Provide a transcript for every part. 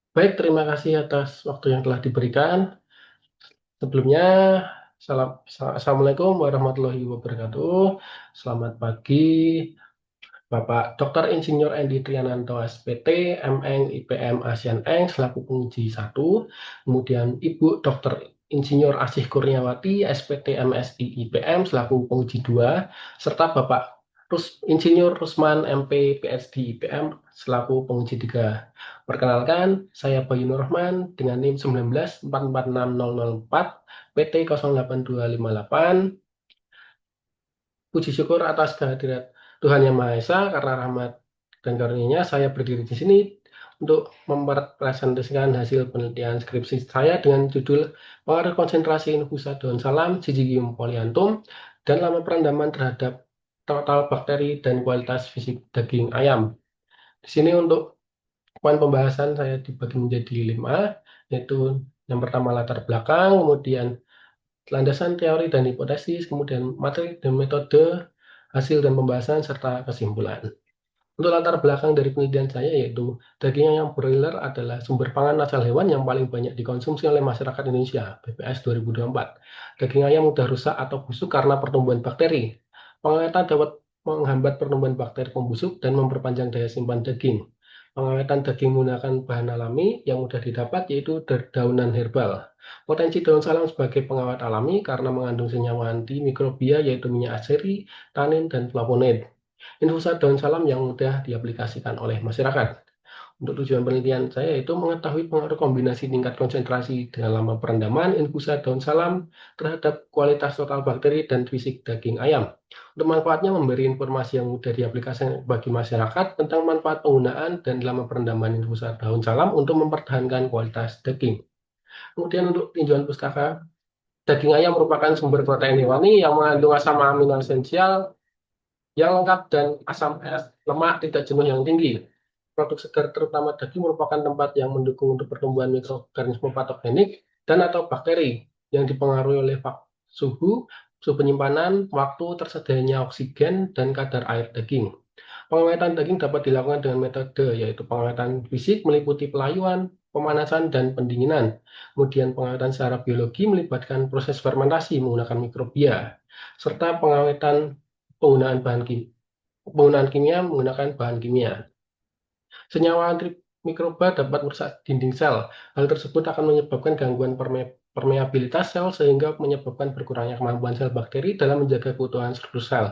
Baik, terima kasih atas waktu yang telah diberikan. Sebelumnya, Assalamualaikum warahmatullahi wabarakatuh. Selamat pagi, Bapak Dr. Insinyur Endi Triananto SPT, MN IPM Asian Eng selaku penguji 1, kemudian Ibu Dr. Insinyur Asih Kurniawati SPT MSI IPM selaku penguji 2, serta Bapak Insinyur Rusman MP PhD IPM selaku penguji 3. Perkenalkan, saya Bayu Nur Rahman dengan NIM 19446004 PT 08258. Puji syukur atas kehadirat Tuhan Yang Maha Esa, karena rahmat dan karunia-Nya saya berdiri di sini untuk mempresentasikan hasil penelitian skripsi saya dengan judul Pengaruh Konsentrasi Infusa Daun Salam Syzygium polyanthum dan lama perendaman terhadap total bakteri dan kualitas fisik daging ayam. Di sini untuk poin pembahasan saya dibagi menjadi 5, yaitu yang pertama latar belakang, kemudian landasan teori dan hipotesis, kemudian materi dan metode, hasil dan pembahasan, serta kesimpulan. Untuk latar belakang dari penelitian saya yaitu daging ayam broiler adalah sumber pangan asal hewan yang paling banyak dikonsumsi oleh masyarakat Indonesia, BPS 2024. Daging ayam mudah rusak atau busuk karena pertumbuhan bakteri. Pengawetan dapat menghambat pertumbuhan bakteri pembusuk dan memperpanjang daya simpan daging. Pengawetan daging menggunakan bahan alami yang mudah didapat yaitu dedaunan herbal. Potensi daun salam sebagai pengawet alami karena mengandung senyawa antimikrobia yaitu minyak aseri, tanin, dan flavonoid. Infusa daun salam yang mudah diaplikasikan oleh masyarakat. Untuk tujuan penelitian saya itu mengetahui pengaruh kombinasi tingkat konsentrasi dengan lama perendaman infusa daun salam terhadap kualitas total bakteri dan fisik daging ayam. Untuk manfaatnya memberi informasi yang mudah diaplikasikan bagi masyarakat tentang manfaat penggunaan dan lama perendaman infusa daun salam untuk mempertahankan kualitas daging. Kemudian untuk tinjauan pustaka, daging ayam merupakan sumber protein hewani yang mengandung asam amino esensial yang lengkap dan asam lemak tidak jenuh yang tinggi. Produk segar terutama daging merupakan tempat yang mendukung untuk pertumbuhan mikroorganisme patogenik dan atau bakteri yang dipengaruhi oleh suhu, suhu penyimpanan, waktu tersedianya oksigen, dan kadar air daging. Pengawetan daging dapat dilakukan dengan metode yaitu pengawetan fisik meliputi pelayuan, pemanasan, dan pendinginan. Kemudian pengawetan secara biologi melibatkan proses fermentasi menggunakan mikrobia, serta pengawetan penggunaan kimia menggunakan bahan kimia. Senyawa antimikroba dapat merusak dinding sel. Hal tersebut akan menyebabkan gangguan permeabilitas sel sehingga menyebabkan berkurangnya kemampuan sel bakteri dalam menjaga keutuhan struktur sel.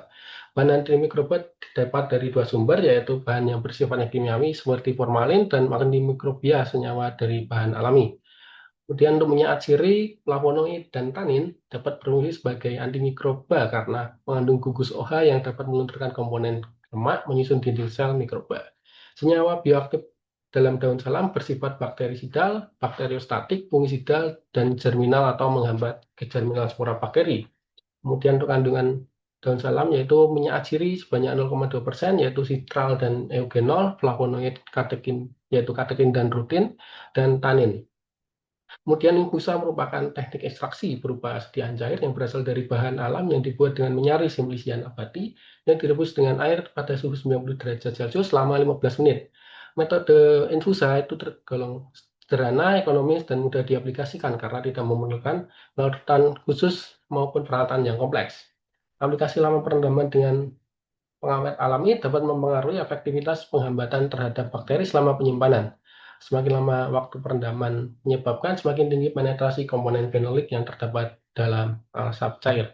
Bahan antimikroba dapat dari dua sumber, yaitu bahan yang bersifatnya kimiawi seperti formalin dan antimikrobia senyawa dari bahan alami. Kemudian untuk minyak atsiri, flavonoid, dan tanin dapat berfungsi sebagai antimikroba karena mengandung gugus OH yang dapat melunturkan komponen lemak menyusun dinding sel mikroba. Senyawa bioaktif dalam daun salam bersifat bakterisidal, bakteriostatik, fungisidal, dan germinal atau menghambat germinal spora bakteri. Kemudian untuk kandungan daun salam yaitu minyak atsiri sebanyak 0,2%, yaitu sitral dan eugenol, flavonoid, katekin, yaitu katekin dan rutin, dan tanin. Kemudian infusa merupakan teknik ekstraksi berupa sediaan cair yang berasal dari bahan alam yang dibuat dengan menyari simplician abadi yang direbus dengan air pada suhu 90 derajat Celcius selama 15 menit. Metode infusa itu tergolong sederhana, ekonomis, dan mudah diaplikasikan karena tidak memerlukan peralatan khusus maupun peralatan yang kompleks. Aplikasi lama perendaman dengan pengawet alami dapat mempengaruhi efektivitas penghambatan terhadap bakteri selama penyimpanan. Semakin lama waktu perendaman menyebabkan semakin tinggi penetrasi komponen fenolik yang terdapat dalam asap cair.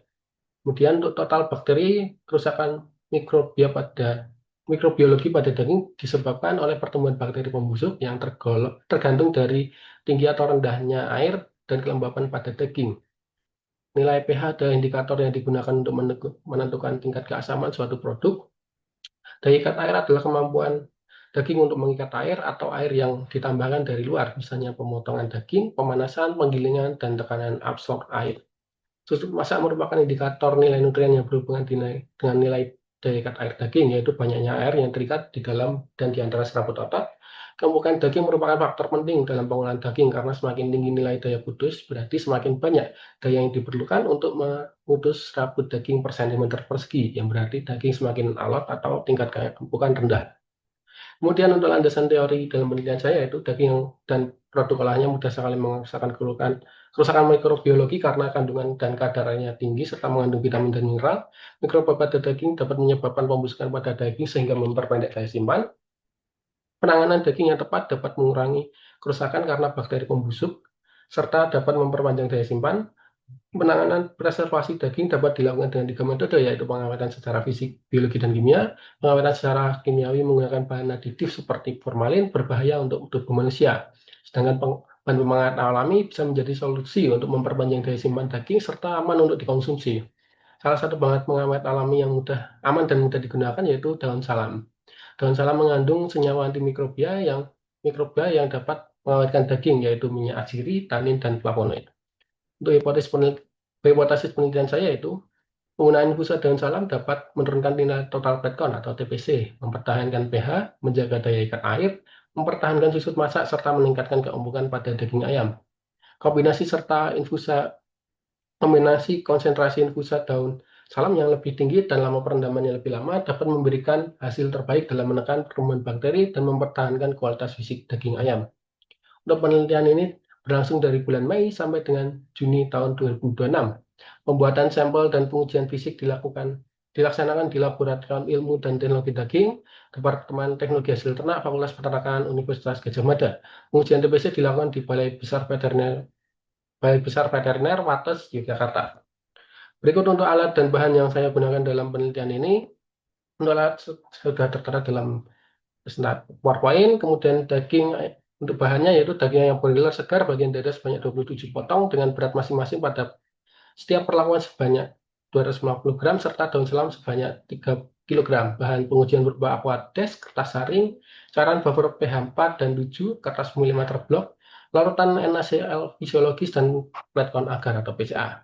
Kemudian untuk total bakteri, kerusakan mikrobiologi pada daging disebabkan oleh pertumbuhan bakteri pembusuk yang tergantung dari tinggi atau rendahnya air dan kelembapan pada daging. Nilai pH adalah indikator yang digunakan untuk menentukan tingkat keasaman suatu produk. Daya ikat air adalah kemampuan daging untuk mengikat air atau air yang ditambahkan dari luar, misalnya pemotongan daging, pemanasan, penggilingan, dan tekanan absorb air. Susut masak merupakan indikator nilai nutrien yang berhubungan dengan nilai daya ikat air daging, yaitu banyaknya air yang terikat di dalam dan di antara serabut otot. Kemungkinan daging merupakan faktor penting dalam pengolahan daging karena semakin tinggi nilai daya putus, berarti semakin banyak daya yang diperlukan untuk memutus serabut daging per sentimeter persegi, yang berarti daging semakin alot atau tingkat keempukan rendah. Kemudian untuk landasan teori dalam penelitian saya itu daging dan produk olahannya mudah sekali mengakibatkan kerusakan mikrobiologi karena kandungan dan kadarnya tinggi serta mengandung vitamin dan mineral. Mikroba pada daging dapat menyebabkan pembusukan pada daging sehingga memperpendek daya simpan. Penanganan daging yang tepat dapat mengurangi kerusakan karena bakteri pembusuk serta dapat memperpanjang daya simpan. Penanganan preservasi daging dapat dilakukan dengan 3 metode, yaitu pengaweten secara fisik, biologi, dan kimia. Pengaweten secara kimiawi menggunakan bahan aditif seperti formalin berbahaya untuk tubuh manusia. Sedangkan bahan pengawet alami bisa menjadi solusi untuk memperpanjang daya simpan daging serta aman untuk dikonsumsi. Salah satu bahan pengawet alami yang aman dan mudah digunakan yaitu daun salam. Daun salam mengandung senyawa antimikroba yang dapat mengawetkan daging, yaitu minyak atsiri, tanin, dan flavonoid. Untuk hipotesis penelitian saya itu, penggunaan infusa daun salam dapat menurunkan nilai total fat count atau TPC, mempertahankan pH, menjaga daya ikat air, mempertahankan susut masak, serta meningkatkan keempukan pada daging ayam. Kombinasi konsentrasi infusa daun salam yang lebih tinggi dan lama perendaman yang lebih lama dapat memberikan hasil terbaik dalam menekan pertumbuhan bakteri dan mempertahankan kualitas fisik daging ayam. Untuk penelitian ini berlangsung dari bulan Mei sampai dengan Juni tahun 2026. Pembuatan sampel dan pengujian fisik dilaksanakan di Laboratorium Ilmu dan Teknologi Daging, Departemen Teknologi Hasil Ternak, Fakultas Peternakan Universitas Gadjah Mada. Pengujian TBC dilakukan di Balai Besar Veteriner Wates, Yogyakarta. Berikut untuk alat dan bahan yang saya gunakan dalam penelitian ini. Untuk alat sudah tertera dalam PowerPoint. Kemudian untuk bahannya yaitu daging ayam broiler segar bagian dada sebanyak 27 potong dengan berat masing-masing pada setiap perlakuan sebanyak 250 gram serta daun salam sebanyak 3 kg. Bahan pengujian berupa aquades, kertas saring, cairan buffer pH 4 dan 7, kertas milimeter blok, larutan NaCl fisiologis, dan platform agar atau PCA.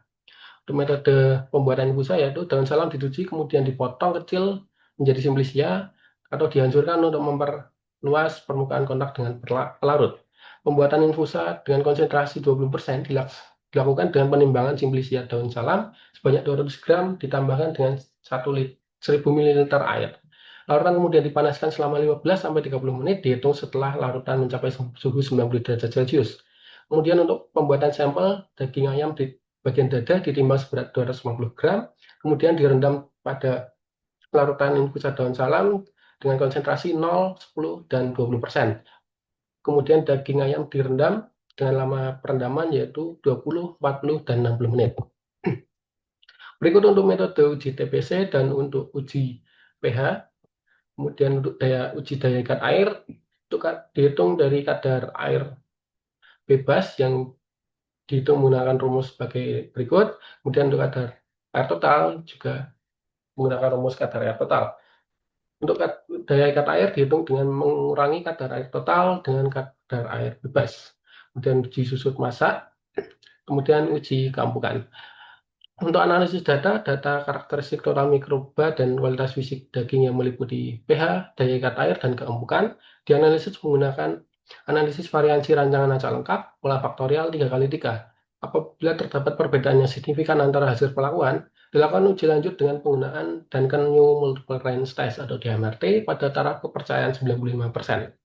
Untuk metode pembuatan infusa yaitu daun salam dicuci kemudian dipotong kecil menjadi simplisia atau dihancurkan untuk memperluas permukaan kontak dengan pelarut. Pembuatan infusa dengan konsentrasi 20% dilakukan dengan penimbangan simplisia daun salam sebanyak 200 gram ditambahkan dengan 1000 ml air. Larutan kemudian dipanaskan selama 15-30 menit dihitung setelah larutan mencapai suhu 90 derajat Celcius. Kemudian untuk pembuatan sampel daging ayam bagian dada ditimbang seberat 250 gram, kemudian direndam pada larutan infusa daun salam dengan konsentrasi 0, 10, dan 20%. Kemudian daging ayam direndam dengan lama perendaman yaitu 20, 40, dan 60 menit. Berikut untuk metode uji TPC dan untuk uji pH. Kemudian untuk uji daya ikat air, itu dihitung dari kadar air bebas yang dihitung menggunakan rumus sebagai berikut. Kemudian untuk kadar air total juga menggunakan rumus kadar air total. Untuk daya ikat air dihitung dengan mengurangi kadar air total dengan kadar air bebas. Kemudian uji susut masak, kemudian uji keempukan. Untuk analisis data karakteristik total mikroba dan kualitas fisik daging yang meliputi pH, daya ikat air, dan keempukan dianalisis menggunakan analisis variansi rancangan acak lengkap, pola faktorial 3x3. Apabila terdapat perbedaan yang signifikan antara hasil pelakuan, dilakukan uji lanjut dengan penggunaan Duncan New Multiple Range Test atau DMRT pada taraf kepercayaan 95%.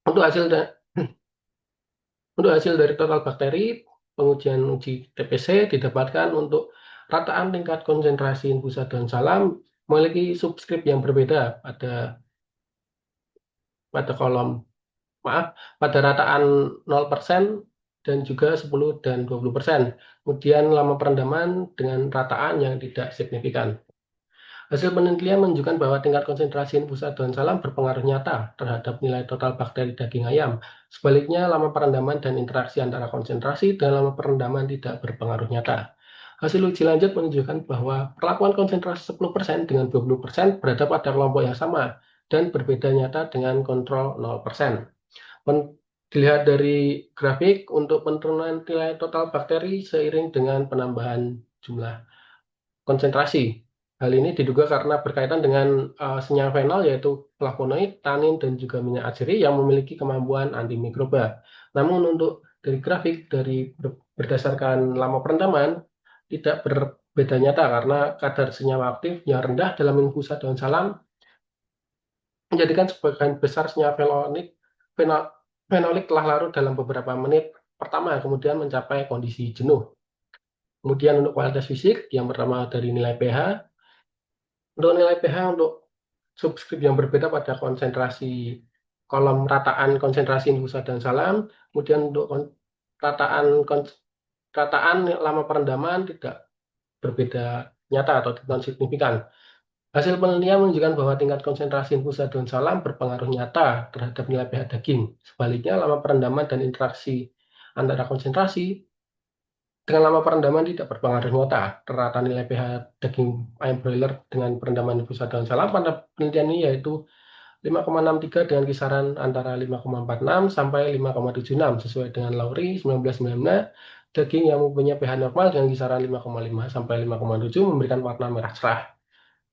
Untuk hasil dari total bakteri, pengujian uji TPC didapatkan untuk rataan tingkat konsentrasi infusa daun salam memiliki subskrip yang berbeda pada rataan 0% dan juga 10 dan 20%. Kemudian lama perendaman dengan rataan yang tidak signifikan. Hasil penelitian menunjukkan bahwa tingkat konsentrasi infusa daun salam berpengaruh nyata terhadap nilai total bakteri daging ayam. Sebaliknya, lama perendaman dan interaksi antara konsentrasi dan lama perendaman tidak berpengaruh nyata. Hasil uji lanjut menunjukkan bahwa perlakuan konsentrasi 10% dengan 20% berada pada kelompok yang sama dan berbeda nyata dengan kontrol 0%. Dilihat dari grafik untuk penurunan nilai total bakteri seiring dengan penambahan jumlah konsentrasi. Hal ini diduga karena berkaitan dengan senyawa fenol yaitu flavonoid, tanin, dan juga minyak atsiri yang memiliki kemampuan antimikroba. Namun untuk dari grafik berdasarkan lama perendaman tidak berbeda nyata karena kadar senyawa aktif yang rendah dalam infusa daun salam menjadikan sebagian besar senyawa fenolik telah larut dalam beberapa menit pertama, kemudian mencapai kondisi jenuh. Kemudian untuk kualitas fisik, yang pertama dari nilai pH. Untuk nilai pH untuk subskrip yang berbeda pada konsentrasi kolom rataan konsentrasi infusa dan salam. Kemudian untuk rataan lama perendaman tidak berbeda nyata atau non signifikan. Hasil penelitian menunjukkan bahwa tingkat konsentrasi infusa daun salam berpengaruh nyata terhadap nilai pH daging. Sebaliknya, lama perendaman dan interaksi antara konsentrasi dengan lama perendaman tidak berpengaruh nyata. Rata nilai pH daging ayam broiler dengan perendaman infusa daun salam pada penelitian ini yaitu 5,63 dengan kisaran antara 5,46 sampai 5,76 sesuai dengan Lowry 1995. Daging yang mempunyai pH normal dengan kisaran 5,5 sampai 5,7 memberikan warna merah cerah.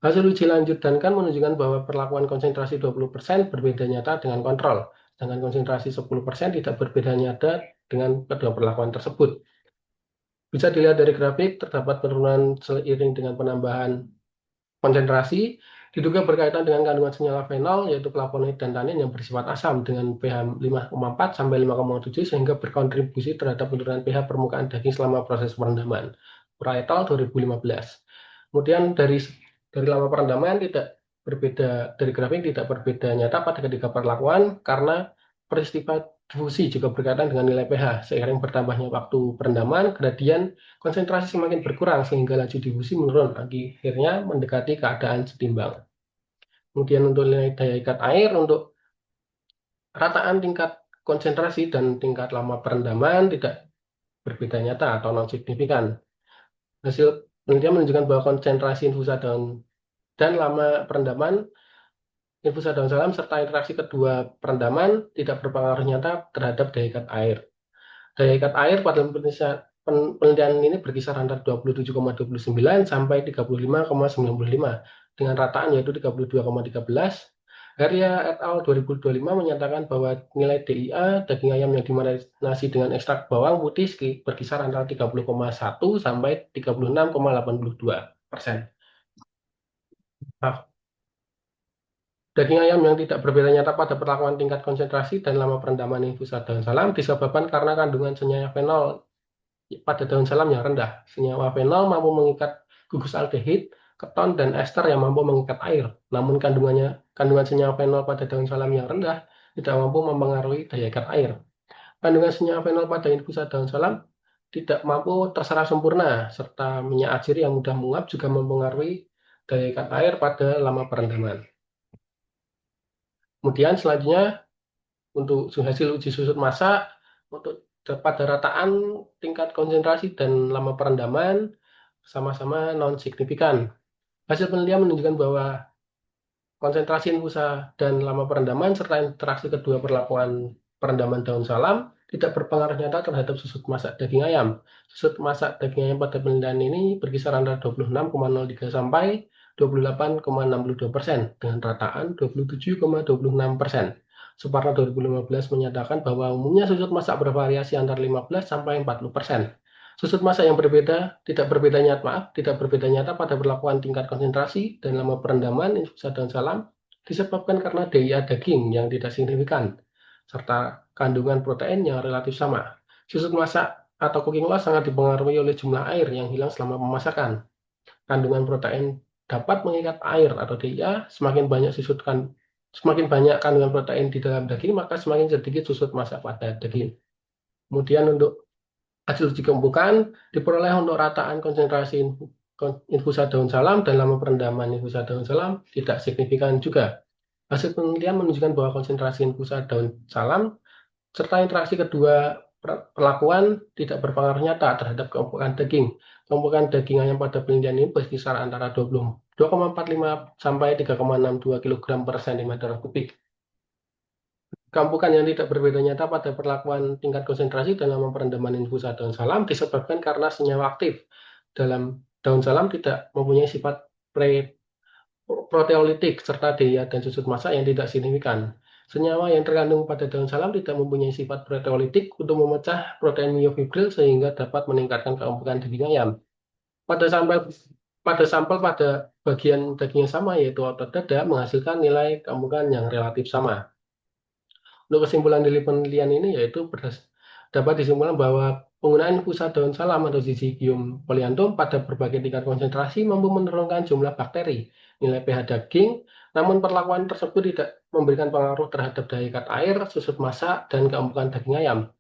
Hasil uji lanjutkan menunjukkan bahwa perlakuan konsentrasi 20% berbeda nyata dengan kontrol, sedangkan konsentrasi 10% tidak berbeda nyata dengan kedua perlakuan tersebut. Bisa dilihat dari grafik, terdapat penurunan seiring dengan penambahan konsentrasi, diduga berkaitan dengan kandungan senyawa fenol, yaitu flavonoid dan tanin yang bersifat asam dengan pH 5,4 sampai 5,7 sehingga berkontribusi terhadap penurunan pH permukaan daging selama proses perendaman. Pura et al. 2015. Kemudian dari lama perendaman tidak berbeda dari grafik tidak berbeda nyata pada ketiga perlakuan karena peristiwa difusi juga berkaitan dengan nilai pH. Seiring bertambahnya waktu perendaman, gradian konsentrasi semakin berkurang sehingga laju difusi menurun, akhirnya mendekati keadaan setimbang. Kemudian untuk nilai daya ikat air, untuk rataan tingkat konsentrasi dan tingkat lama perendaman tidak berbeda nyata atau non signifikan. Hasil penelitian menunjukkan bahwa konsentrasi infusa dan lama perendaman infusa daun salam serta interaksi kedua perendaman tidak berpengaruh nyata terhadap daya ikat air. Daya ikat air pada penelitian ini berkisar antara 27,29 sampai 35,95 dengan rataan yaitu 32,13. Haria et al. 2025 menyatakan bahwa nilai DIA daging ayam yang dimarinasi dengan ekstrak bawang putih berkisar antara 30,1 sampai 36,82%. Daging ayam yang tidak berbeda nyata pada perlakuan tingkat konsentrasi dan lama perendaman infusa daun salam disebabkan karena kandungan senyawa fenol pada daun salam yang rendah. Senyawa fenol mampu mengikat gugus aldehid, keton, dan ester yang mampu mengikat air. Namun kandungan senyawa fenol pada daun salam yang rendah tidak mampu mempengaruhi daya ikat air. Kandungan senyawa fenol pada infusa daun salam tidak mampu terserap sempurna, serta minyak atsiri yang mudah menguap juga mempengaruhi daya ikat air pada lama perendaman. Kemudian selanjutnya untuk hasil uji susut masak untuk pada rataan tingkat konsentrasi dan lama perendaman sama-sama non signifikan. Hasil penelitian menunjukkan bahwa konsentrasi infusa dan lama perendaman serta interaksi kedua perlakuan perendaman daun salam tidak berpengaruh nyata terhadap susut masak daging ayam. Susut masak daging ayam pada penelitian ini berkisar antara 26,03 sampai 28,62% dengan rataan 27,26%. Suparno 2015 menyatakan bahwa umumnya susut masak bervariasi antara 15 sampai 40%. Susut masak yang tidak berbeda nyata pada perlakuan tingkat konsentrasi dan lama perendaman infusa daun salam disebabkan karena DIA daging yang tidak signifikan serta kandungan protein yang relatif sama. Susut masak atau cooking loss sangat dipengaruhi oleh jumlah air yang hilang selama pemasakan. Kandungan protein dapat mengikat air atau DIA, semakin banyak kandungan protein di dalam daging, maka semakin sedikit susut masak pada daging. Kemudian untuk hasil uji keumbukan diperoleh untuk rataan konsentrasi infusa daun salam dan lama perendaman infusa daun salam tidak signifikan juga. Hasil penelitian menunjukkan bahwa konsentrasi infusa daun salam serta interaksi kedua perlakuan tidak berpengaruh nyata terhadap keumbukan daging. Keumbukan daging ayam pada penelitian ini berkisar antara 2,45 sampai 3,62 kg per cm kubik. Keumbukan yang tidak berbeda nyata pada perlakuan tingkat konsentrasi dan lama perendaman infusa daun salam disebabkan karena senyawa aktif dalam daun salam tidak mempunyai sifat proteolitik serta DIA dan susut masak yang tidak signifikan. Senyawa yang terkandung pada daun salam tidak mempunyai sifat proteolitik untuk memecah protein myofibril sehingga dapat meningkatkan keumbukan daging ayam. Pada sampel pada bagian daging yang sama yaitu otot dada menghasilkan nilai keempukan yang relatif sama. Untuk kesimpulan dari penelitian ini yaitu dapat disimpulkan bahwa penggunaan infusa daun salam atau Syzygium polyanthum pada berbagai tingkat konsentrasi mampu menurunkan jumlah bakteri, nilai pH daging, namun perlakuan tersebut tidak memberikan pengaruh terhadap daya ikat air, susut masak, dan keempukan daging ayam.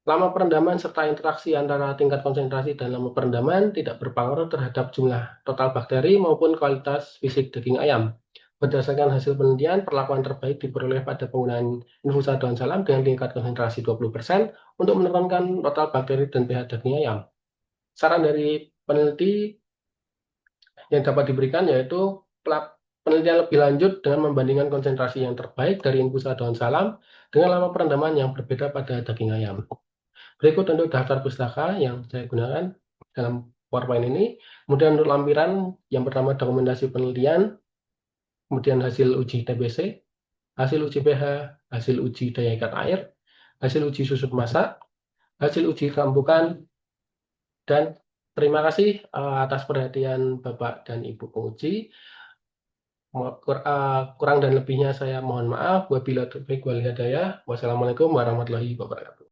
Lama perendaman serta interaksi antara tingkat konsentrasi dan lama perendaman tidak berpengaruh terhadap jumlah total bakteri maupun kualitas fisik daging ayam. Berdasarkan hasil penelitian, perlakuan terbaik diperoleh pada penggunaan infusa daun salam dengan tingkat konsentrasi 20% untuk menurunkan total bakteri dan pH daging ayam. Saran dari peneliti yang dapat diberikan yaitu penelitian lebih lanjut dengan membandingkan konsentrasi yang terbaik dari infusa daun salam dengan lama perendaman yang berbeda pada daging ayam. Berikut untuk daftar pustaka yang saya gunakan dalam PowerPoint ini. Kemudian untuk lampiran, yang pertama dokumentasi penelitian, kemudian hasil uji TBC, hasil uji pH, hasil uji daya ikat air, hasil uji susut masak, hasil uji keempukan, dan terima kasih atas perhatian Bapak dan Ibu penguji. Kurang dan lebihnya saya mohon maaf. Wabillahi taufiq wal hidayah. Wassalamualaikum warahmatullahi wabarakatuh.